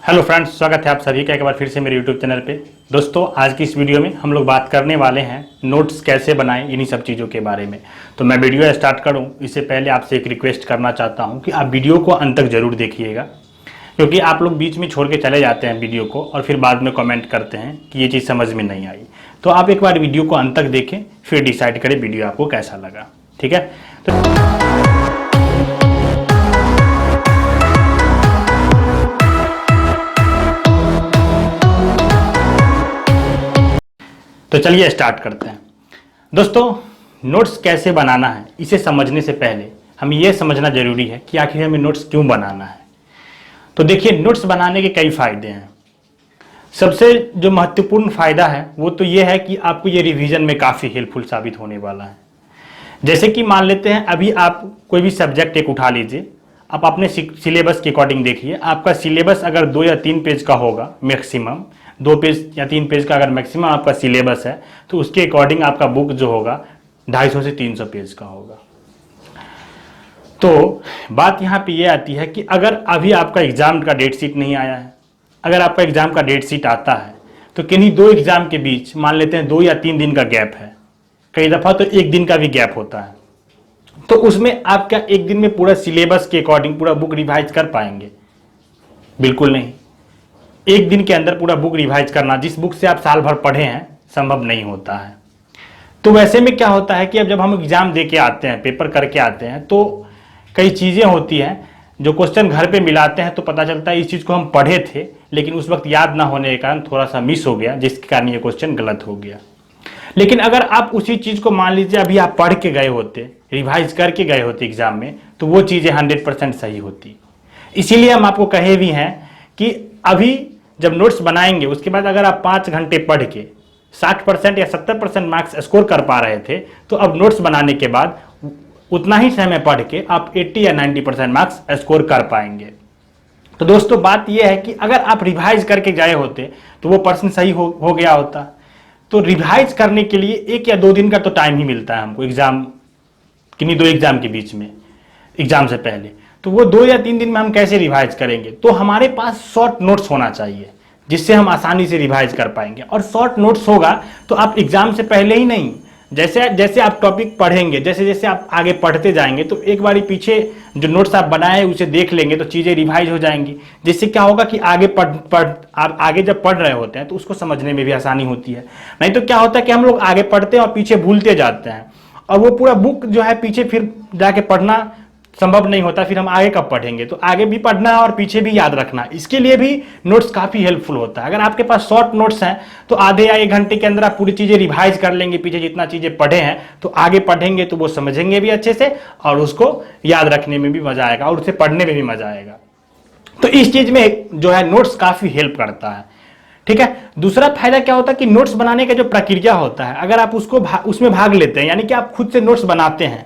Hello friends, स्वागत है आप सभी का एक बार फिर से मेरे यूट्यूब चैनल पे। दोस्तों, आज की इस वीडियो में हम लोग बात करने वाले हैं नोट्स कैसे बनाएं, इन्हीं सब चीज़ों के बारे में। तो मैं वीडियो स्टार्ट करूं इससे पहले आपसे एक रिक्वेस्ट करना चाहता हूं कि आप वीडियो को अंत तक जरूर देखिएगा, क्योंकि आप लोग बीच में छोड़ के चले जाते हैं वीडियो को और फिर बाद में कमेंट करते हैं कि ये चीज़ समझ में नहीं आई। तो आप एक बार वीडियो को अंत तक देखें, फिर डिसाइड करें वीडियो आपको कैसा लगा। ठीक है, तो चलिए स्टार्ट करते हैं। दोस्तों, नोट्स कैसे बनाना है इसे समझने से पहले हमें यह समझना जरूरी है कि आखिर हमें नोट्स क्यों बनाना है। तो देखिए, नोट्स बनाने के कई फायदे हैं। सबसे जो महत्वपूर्ण फायदा है वो तो ये है कि आपको ये रिवीजन में काफ़ी हेल्पफुल साबित होने वाला है। जैसे कि मान लेते हैं, अभी आप कोई भी सब्जेक्ट एक उठा लीजिए, आप अपने सिलेबस के अकॉर्डिंग देखिए। आपका सिलेबस अगर 2 या 3 पेज का होगा, मैक्सिमम 2 पेज या 3 पेज का अगर मैक्सिमम आपका सिलेबस है, तो उसके अकॉर्डिंग आपका बुक जो होगा 250 से 300 पेज का होगा। तो बात यहाँ पे ये आती है कि अगर अभी आपका एग्जाम का डेट शीट नहीं आया है, अगर आपका एग्जाम का डेट शीट आता है तो किन्हीं 2 एग्जाम के बीच मान लेते हैं 2 या 3 दिन का गैप है, कई दफ़ा तो 1 दिन का भी गैप होता है। तो उसमें आप क्या 1 दिन में पूरा सिलेबस के अकॉर्डिंग पूरा बुक रिवाइज कर पाएंगे? बिल्कुल नहीं। 1 दिन के अंदर पूरा बुक रिवाइज करना, जिस बुक से आप साल भर पढ़े हैं, संभव नहीं होता है। तो वैसे में क्या होता है कि अब जब हम एग्जाम दे के आते हैं, पेपर करके आते हैं, तो कई चीज़ें होती हैं जो क्वेश्चन घर पे मिलाते हैं तो पता चलता है इस चीज़ को हम पढ़े थे, लेकिन उस वक्त याद ना होने के कारण थोड़ा सा मिस हो गया, जिसके कारण ये क्वेश्चन गलत हो गया। लेकिन अगर आप उसी चीज़ को मान लीजिए अभी आप पढ़ के गए होते, रिवाइज करके गए होते एग्जाम में, तो वो चीज़ें 100% सही होती। इसीलिए हम आपको कहे भी हैं कि अभी जब नोट्स बनाएंगे उसके बाद अगर आप 5 घंटे पढ़ के 60% या 70% मार्क्स स्कोर कर पा रहे थे, तो अब नोट्स बनाने के बाद उतना ही समय पढ़ के आप 80 या 90% मार्क्स स्कोर कर पाएंगे। तो दोस्तों, बात यह है कि अगर आप रिवाइज करके गए होते तो वो पर्सन सही हो गया होता। तो रिवाइज करने के लिए 1 या 2 दिन का तो टाइम ही मिलता है हमको, एग्जाम किन्हीं 2 एग्जाम के बीच में, एग्जाम से पहले। तो वो 2 या 3 दिन में हम कैसे रिवाइज करेंगे? तो हमारे पास शॉर्ट नोट्स होना चाहिए जिससे हम आसानी से रिवाइज कर पाएंगे। और शॉर्ट नोट्स होगा तो आप एग्जाम से पहले ही नहीं, जैसे जैसे आप टॉपिक पढ़ेंगे, जैसे जैसे आप आगे पढ़ते जाएंगे, तो एक बारी पीछे जो नोट्स आप बनाए उसे देख लेंगे तो चीज़ें रिवाइज हो जाएंगी। जिससे क्या होगा कि आप आगे जब पढ़ रहे होते हैं तो उसको समझने में भी आसानी होती है। नहीं तो क्या होता है कि हम लोग आगे पढ़ते हैं और पीछे भूलते जाते हैं, और वो पूरा बुक जो है पीछे फिर जाके पढ़ना संभव नहीं होता। फिर हम आगे कब पढ़ेंगे? तो आगे भी पढ़ना है और पीछे भी याद रखना, इसके लिए भी नोट्स काफ़ी हेल्पफुल होता है। अगर आपके पास शॉर्ट नोट्स हैं तो आधे या 1 घंटे के अंदर आप पूरी चीज़ें रिवाइज कर लेंगे, पीछे जितना चीज़ें पढ़े हैं, तो आगे पढ़ेंगे तो वो समझेंगे भी अच्छे से और उसको याद रखने में भी मजा आएगा और उसे पढ़ने में भी मजा आएगा। तो इस चीज़ में जो है नोट्स काफ़ी हेल्प करता है। ठीक है। दूसरा फायदा क्या होता है कि नोट्स बनाने का जो प्रक्रिया होता है, अगर आप उसमें भाग लेते हैं, यानी कि आप खुद से नोट्स बनाते हैं,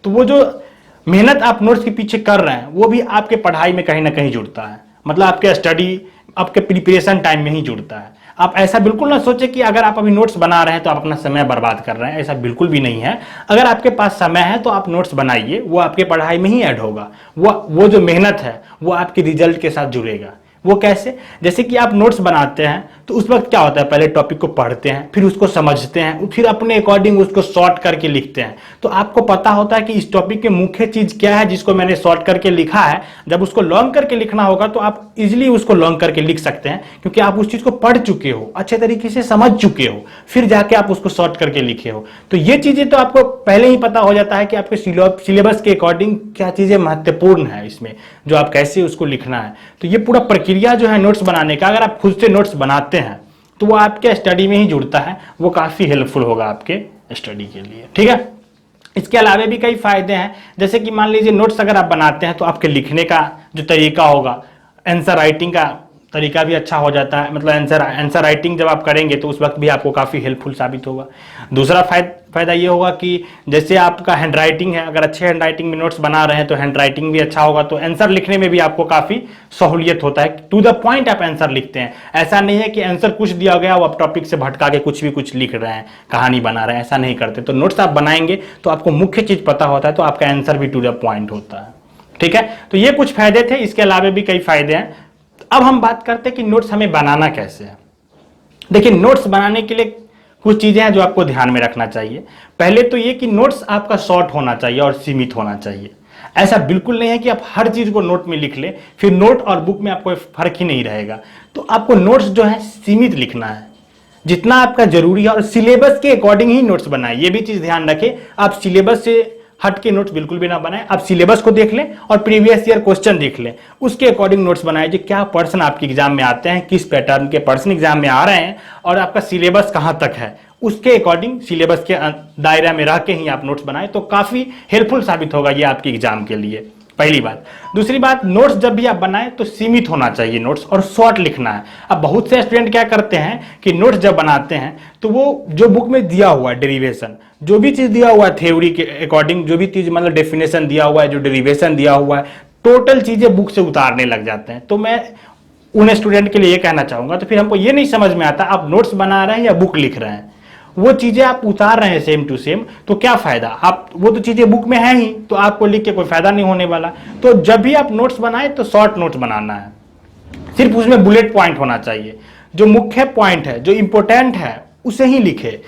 तो वो जो मेहनत आप नोट्स के पीछे कर रहे हैं वो भी आपके पढ़ाई में कहीं ना कहीं जुड़ता है। मतलब आपके स्टडी, आपके प्रिपरेशन टाइम में ही जुड़ता है। आप ऐसा बिल्कुल ना सोचें कि अगर आप अभी नोट्स बना रहे हैं तो आप अपना समय बर्बाद कर रहे हैं, ऐसा बिल्कुल भी नहीं है। अगर आपके पास समय है तो आप नोट्स बनाइए, वो आपके पढ़ाई में ही ऐड होगा। वो जो मेहनत है वो आपके रिजल्ट के साथ जुड़ेगा। वो कैसे? जैसे कि आप नोट्स बनाते हैं तो उस वक्त क्या होता है, पहले टॉपिक को पढ़ते हैं, फिर उसको समझते हैं, फिर अपने अकॉर्डिंग उसको शॉर्ट करके लिखते हैं। तो आपको पता होता है कि इस टॉपिक की मुख्य चीज़ क्या है जिसको मैंने शॉर्ट करके लिखा है। जब उसको लॉन्ग करके लिखना होगा तो आप इजीली उसको लॉन्ग करके लिख सकते हैं, क्योंकि आप उस चीज़ को पढ़ चुके हो, अच्छे तरीके से समझ चुके हो, फिर जाके आप उसको शॉर्ट करके लिखे हो। तो ये चीज़ें तो आपको पहले ही पता हो जाता है कि आपके सिलेबस के अकॉर्डिंग क्या चीज़ें महत्वपूर्ण है इसमें, जो आप कैसे उसको लिखना है। तो ये पूरा प्रक्रिया जो है नोट्स बनाने का, अगर आप खुद से नोट्स बनाते हैं तो वो आपके स्टडी में ही जुड़ता है, वो काफ़ी हेल्पफुल होगा आपके स्टडी के लिए। ठीक है। इसके अलावा भी कई फायदे हैं, जैसे कि मान लीजिए नोट्स अगर आप बनाते हैं तो आपके लिखने का जो तरीका होगा, आंसर राइटिंग का तरीका भी अच्छा हो जाता है। मतलब आंसर राइटिंग जब आप करेंगे तो उस वक्त भी आपको काफ़ी हेल्पफुल साबित होगा। दूसरा फायदा ये होगा कि जैसे आपका हैंड राइटिंग है, अगर अच्छे हैंड राइटिंग में नोट्स बना रहे हैं तो हैंड राइटिंग भी अच्छा होगा, तो आंसर लिखने में भी आपको काफ़ी सहूलियत होता है। टू द पॉइंट आप आंसर लिखते हैं। ऐसा नहीं है कि आंसर कुछ दिया गया वो आप टॉपिक से भटका के कुछ भी कुछ लिख रहे हैं, कहानी बना रहे हैं, ऐसा नहीं करते। तो नोट्स आप बनाएंगे तो आपको मुख्य चीज़ पता होता है, तो आपका आंसर भी टू द पॉइंट होता है। ठीक है। तो ये कुछ फायदे थे, इसके अलावा भी कई फायदे हैं। अब हम बात करते हैं कि नोट्स हमें बनाना कैसे है। देखिए, नोट्स बनाने के लिए कुछ चीजें हैं जो आपको ध्यान में रखना चाहिए। पहले तो ये कि नोट्स आपका शॉर्ट होना चाहिए और सीमित होना चाहिए। ऐसा बिल्कुल नहीं है कि आप हर चीज को नोट में लिख लें, फिर नोट और बुक में आपको फर्क ही नहीं रहेगा। तो आपको नोट्स जो है सीमित लिखना है, जितना आपका जरूरी है, और सिलेबस के अकॉर्डिंग ही नोट्स बनाएं। ये भी चीज ध्यान रखें, आप सिलेबस से हट के नोट्स बिल्कुल भी ना बनाएं। आप सिलेबस को देख लें और प्रीवियस ईयर क्वेश्चन देख लें, उसके अकॉर्डिंग नोट्स बनाएं। जो क्या पर्सन आपके एग्जाम में आते हैं, किस पैटर्न के पर्सन एग्जाम में आ रहे हैं, और आपका सिलेबस कहां तक है, उसके अकॉर्डिंग सिलेबस के दायरा में रह के ही आप नोट्स बनाएं, तो काफी हेल्पफुल साबित होगा ये आपके एग्जाम के लिए। पहली बात। दूसरी बात, नोट्स जब भी आप बनाएं तो सीमित होना चाहिए नोट्स, और शॉर्ट लिखना है। अब बहुत से स्टूडेंट क्या करते हैं कि नोट्स जब बनाते हैं तो वो जो बुक में दिया हुआ है डेरिवेशन, जो भी चीज दिया हुआ है थ्योरी के अकॉर्डिंग, जो भी चीज मतलब डेफिनेशन दिया हुआ है, जो डेरिवेशन दिया हुआ है, टोटल चीजें बुक से उतारने लग जाते हैं। तो मैं उन स्टूडेंट के लिए ये कहना चाहूंगा, तो फिर हमको ये नहीं समझ में आता आप नोट्स बना रहे हैं या बुक लिख रहे हैं। वो चीजें आप उतार रहे हैं सेम टू सेम, तो क्या फायदा। आप वो तो चीजें बुक में है ही, तो आपको लिख के कोई फायदा नहीं होने वाला। तो जब भी आप नोट्स बनाए तो शॉर्ट नोट्स बनाना है, सिर्फ उसमें बुलेट पॉइंट होना चाहिए। जो मुख्य पॉइंट है, जो इंपॉर्टेंट है, उसे ही लिखे।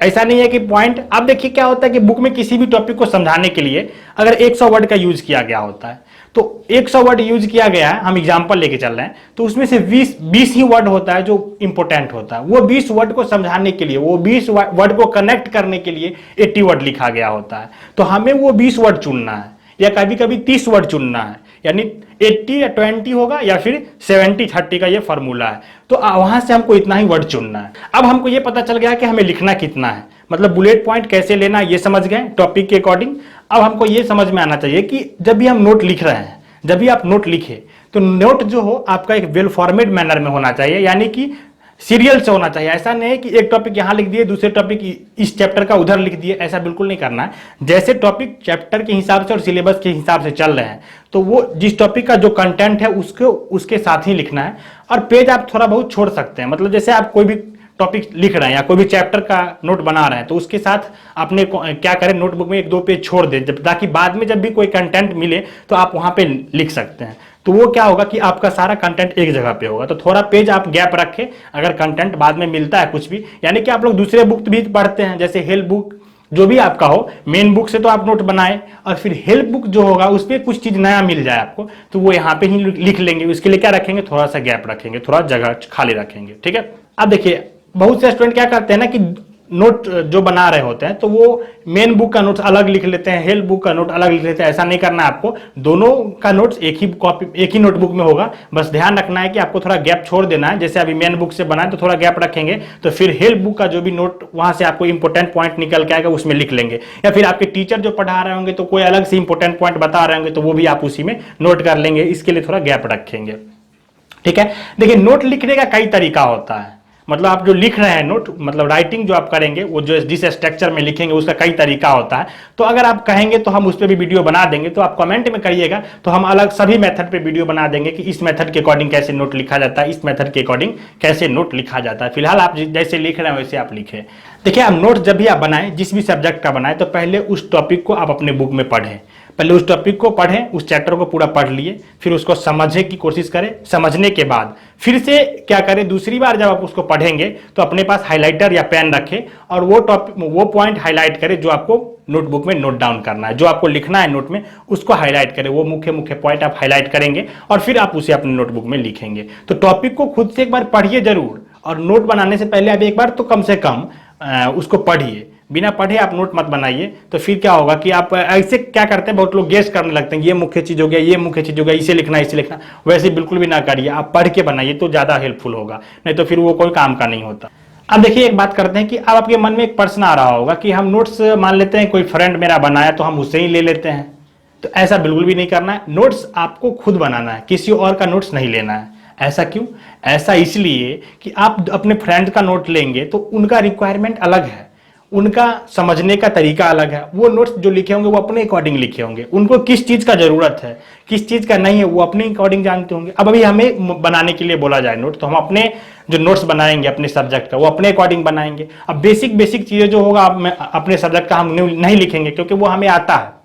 ऐसा नहीं है कि पॉइंट, आप देखिए क्या होता है कि बुक में किसी भी टॉपिक को समझाने के लिए अगर 100 वर्ड का यूज किया गया होता है, तो 100 वर्ड यूज किया गया है, हम एग्जांपल लेके चल रहे हैं, तो उसमें से 20 ही वर्ड होता है जो इंपॉर्टेंट होता है। वो 20 वर्ड को समझाने के लिए, वो 20 वर्ड को कनेक्ट करने के लिए 80 वर्ड लिखा गया होता है। तो हमें वो 20 वर्ड चुनना है, या कभी कभी 30 वर्ड चुनना है, यानी 80 या 20 होगा, या फिर 70-30 का ये फॉर्मूला है। तो वहां से हमको इतना ही वर्ड चुनना है। अब हमको ये पता चल गया कि हमें लिखना कितना है, मतलब बुलेट पॉइंट कैसे लेना, ये समझ गए टॉपिक के अकॉर्डिंग। अब हमको ये समझ में आना चाहिए कि जब भी हम नोट लिख रहे हैं, जब भी आप नोट लिखे, तो नोट जो हो आपका एक वेल फॉर्मेट मैनर में होना चाहिए, यानी कि सीरियल से होना चाहिए। ऐसा नहीं है कि एक टॉपिक यहां लिख दिए, दूसरे टॉपिक इस चैप्टर का उधर लिख दिए, ऐसा बिल्कुल नहीं करना है। जैसे टॉपिक चैप्टर के हिसाब से और सिलेबस के हिसाब से चल रहे हैं, तो वो जिस टॉपिक का जो कंटेंट है उसके साथ ही लिखना है। और पेज आप थोड़ा बहुत छोड़ सकते हैं, मतलब जैसे आप कोई भी टॉपिक लिख रहे हैं या कोई भी चैप्टर का नोट बना रहे हैं, तो उसके साथ आपने क्या करें, नोटबुक में 1-2 पेज छोड़ दें, ताकि बाद में जब भी कोई कंटेंट मिले तो आप वहां पे लिख सकते हैं। तो वो क्या होगा कि आपका सारा कंटेंट एक जगह पे होगा। तो थोड़ा पेज आप गैप रखें, अगर कंटेंट बाद में मिलता है कुछ भी, यानी कि आप लोग दूसरे बुक भी पढ़ते हैं, जैसे हेल्प बुक जो भी आपका हो, मेन बुक से तो आप नोट बनाए, और फिर हेल्प बुक जो होगा उस पर कुछ चीज नया मिल जाए आपको, तो वो यहाँ पे ही लिख लेंगे। उसके लिए क्या रखेंगे, थोड़ा सा गैप रखेंगे, थोड़ा जगह खाली रखेंगे, ठीक है। अब देखिए, बहुत से स्टूडेंट क्या करते हैं ना कि नोट जो बना रहे होते हैं तो वो मेन बुक का नोट्स अलग लिख लेते हैं, हेल्प बुक का नोट अलग लिख लेते हैं। ऐसा नहीं करना है आपको, दोनों का नोट्स एक ही नोटबुक में होगा। बस ध्यान रखना है कि आपको थोड़ा गैप छोड़ देना है। जैसे अभी मेन बुक से बनाए तो थोड़ा गैप रखेंगे, तो फिर हेल्प बुक का जो भी नोट वहां से आपको इंपॉर्टेंट पॉइंट निकल के आएगा उसमें लिख लेंगे, या फिर आपके टीचर जो पढ़ा रहे होंगे तो कोई अलग से इंपॉर्टेंट पॉइंट बता रहे होंगे तो वो भी आप उसी में नोट कर लेंगे। इसके लिए थोड़ा गैप रखेंगे, ठीक है। देखिए, नोट लिखने का कई तरीका होता है, मतलब आप जो लिख रहे हैं नोट, मतलब राइटिंग जो आप करेंगे, वो जो जिस स्ट्रक्चर में लिखेंगे उसका कई तरीका होता है। तो अगर आप कहेंगे तो हम उस पर भी वीडियो बना देंगे, तो आप कमेंट में करिएगा, तो हम अलग सभी मेथड पे वीडियो बना देंगे कि इस मेथड के अकॉर्डिंग कैसे नोट लिखा जाता है, इस मेथड के अकॉर्डिंग कैसे नोट लिखा जाता है। फिलहाल आप जैसे लिख रहे हैं वैसे आप लिखें। देखिए, आप नोट जब भी आप बनाएं, जिस भी सब्जेक्ट का बनाएं, तो पहले उस टॉपिक को आप अपने बुक में पढ़ें। पहले उस टॉपिक को पढ़ें, उस चैप्टर को पूरा पढ़ लिए, फिर उसको समझने की कोशिश करें। समझने के बाद फिर से क्या करें, दूसरी बार जब आप उसको पढ़ेंगे तो अपने पास हाइलाइटर या पेन रखें, और वो पॉइंट हाईलाइट करें जो आपको नोटबुक में नोट डाउन करना है, जो आपको लिखना है नोट में, उसको हाईलाइट करें। वो मुख्य पॉइंट आप हाईलाइट करेंगे और फिर आप उसे अपने नोटबुक में लिखेंगे। तो टॉपिक को खुद से एक बार पढ़िए जरूर, और नोट बनाने से पहले आप एक बार तो कम से कम उसको पढ़िए। बिना पढ़े आप नोट मत बनाइए, तो फिर क्या होगा कि आप ऐसे क्या करते हैं, बहुत लोग गेस करने लगते हैं, ये मुख्य चीज हो गया, ये मुख्य चीज हो गया, इसे लिखना इसे लिखना। वैसे बिल्कुल भी ना करिए, आप पढ़ के बनाइए तो ज्यादा हेल्पफुल होगा, नहीं तो फिर वो कोई काम का नहीं होता। अब देखिए, एक बात करते हैं कि अब आपके मन में एक प्रश्न आ रहा होगा कि हम नोट्स मान लेते हैं, कोई फ्रेंड मेरा बनाया तो हम उससे ही ले लेते हैं। तो ऐसा बिल्कुल भी नहीं करना है। नोट्स आपको खुद बनाना है, किसी और का नोट्स नहीं लेना है। ऐसा क्यों? ऐसा इसलिए कि आप अपने फ्रेंड का नोट लेंगे तो उनका रिक्वायरमेंट अलग है, उनका समझने का तरीका अलग है। वो नोट्स जो लिखे होंगे वो अपने अकॉर्डिंग लिखे होंगे, उनको किस चीज का जरूरत है, किस चीज का नहीं है, वो अपने अकॉर्डिंग जानते होंगे। अब अभी हमें बनाने के लिए बोला जाए नोट, तो हम अपने जो नोट्स बनाएंगे अपने सब्जेक्ट का, वो अपने अकॉर्डिंग बनाएंगे। अब बेसिक चीजें जो होगा अपने सब्जेक्ट का हम नहीं लिखेंगे, क्योंकि वो हमें आता है।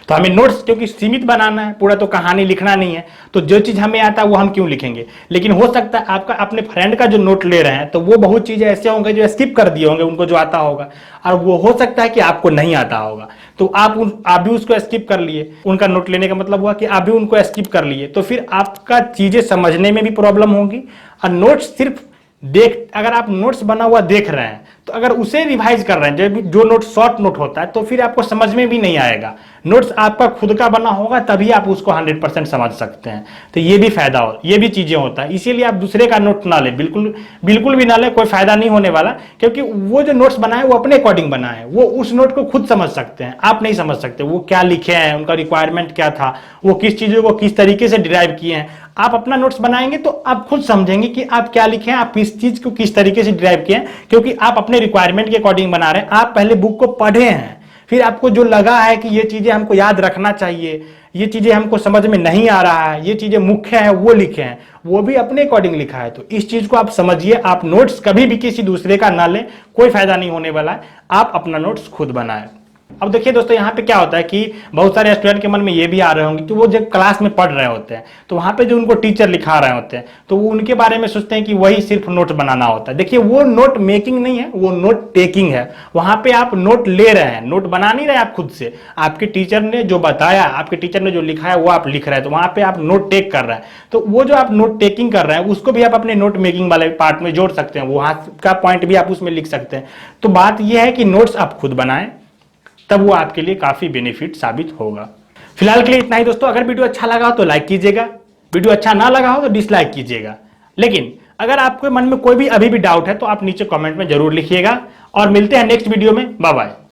तो हमें नोट्स क्योंकि सीमित बनाना है, पूरा तो कहानी लिखना नहीं है, तो जो चीज़ हमें आता है वो हम क्यों लिखेंगे। लेकिन हो सकता है आपका अपने फ्रेंड का जो नोट ले रहे हैं तो वो बहुत चीज़ें ऐसे होंगे जो स्किप कर दिए होंगे, उनको जो आता होगा, और वो हो सकता है कि आपको नहीं आता होगा, तो आप भी उसको स्किप कर लिए। उनका नोट लेने का मतलब हुआ कि आप भी उनको स्किप कर लिए, तो फिर आपका चीज़ें समझने में भी प्रॉब्लम होगी। और नोट्स सिर्फ अगर आप नोट्स बना हुआ देख रहे हैं तो अगर उसे रिवाइज कर रहे हैं, जो नोट शॉर्ट नोट होता है, तो फिर आपको समझ में भी नहीं आएगा। नोट्स आपका खुद का बना होगा तभी आप उसको 100% समझ सकते हैं। तो ये भी फायदा हो, ये भी चीजें होता है। इसीलिए आप दूसरे का नोट ना ले, बिल्कुल भी ना ले, कोई फायदा नहीं होने वाला। क्योंकि वो जो नोट्स बनाए वो अपने अकॉर्डिंग बनाए, वो उस नोट को खुद समझ सकते हैं, आप नहीं समझ सकते। वो क्या लिखे हैं, उनका रिक्वायरमेंट क्या था, वो किस चीजों को किस तरीके से डिराइव किए हैं। आप अपना नोट्स बनाएंगे तो आप खुद समझेंगे कि आप क्या लिखे हैं, आप किस चीज को किस तरीके से डिराइव किए हैं, क्योंकि आप अपने रिक्वायरमेंट के अकॉर्डिंग बना रहे हैं। आप पहले बुक को पढ़े हैं, फिर आपको जो लगा है कि ये चीजें हमको याद रखना चाहिए, ये चीजें हमको समझ में नहीं आ रहा है, ये चीजें मुख्य है, वो लिखे हैं, वो भी अपने अकॉर्डिंग लिखा है। तो इस चीज को आप समझिए। आप नोट्स कभी भी किसी दूसरे का ना लें, कोई फायदा नहीं होने वाला है। आप अपना नोट्स खुद बनाएं। अब देखिए दोस्तों, यहाँ पे क्या होता है कि बहुत सारे स्टूडेंट के मन में ये भी आ रहे होंगे कि वो जब क्लास में पढ़ रहे होते हैं तो वहाँ पे जो उनको टीचर लिखा रहे होते हैं तो वो उनके बारे में सोचते हैं कि वही सिर्फ नोट बनाना होता है। देखिए, वो नोट मेकिंग नहीं है, वो नोट टेकिंग है। वहाँ पे आप नोट ले रहे हैं, नोट बना नहीं रहे आप खुद से। आपके टीचर ने जो बताया, आपके टीचर ने जो लिखा है वो आप लिख रहे हैं, तो वहाँ पे आप नोट टेक कर रहे हैं। तो वो जो आप नोट टेकिंग कर रहे हैं उसको भी आप अपने नोट मेकिंग वाले पार्ट में जोड़ सकते हैं, वहाँ का पॉइंट भी आप उसमें लिख सकते हैं। तो बात यह है कि नोट्स आप खुद बनाएं, तब वो आपके लिए काफी बेनिफिट साबित होगा। फिलहाल के लिए इतना ही दोस्तों। अगर वीडियो अच्छा लगा हो तो लाइक कीजिएगा, वीडियो अच्छा ना लगा हो तो डिसलाइक कीजिएगा। लेकिन अगर आपके मन में कोई भी अभी भी डाउट है तो आप नीचे कमेंट में जरूर लिखिएगा। और मिलते हैं नेक्स्ट वीडियो में। Bye bye.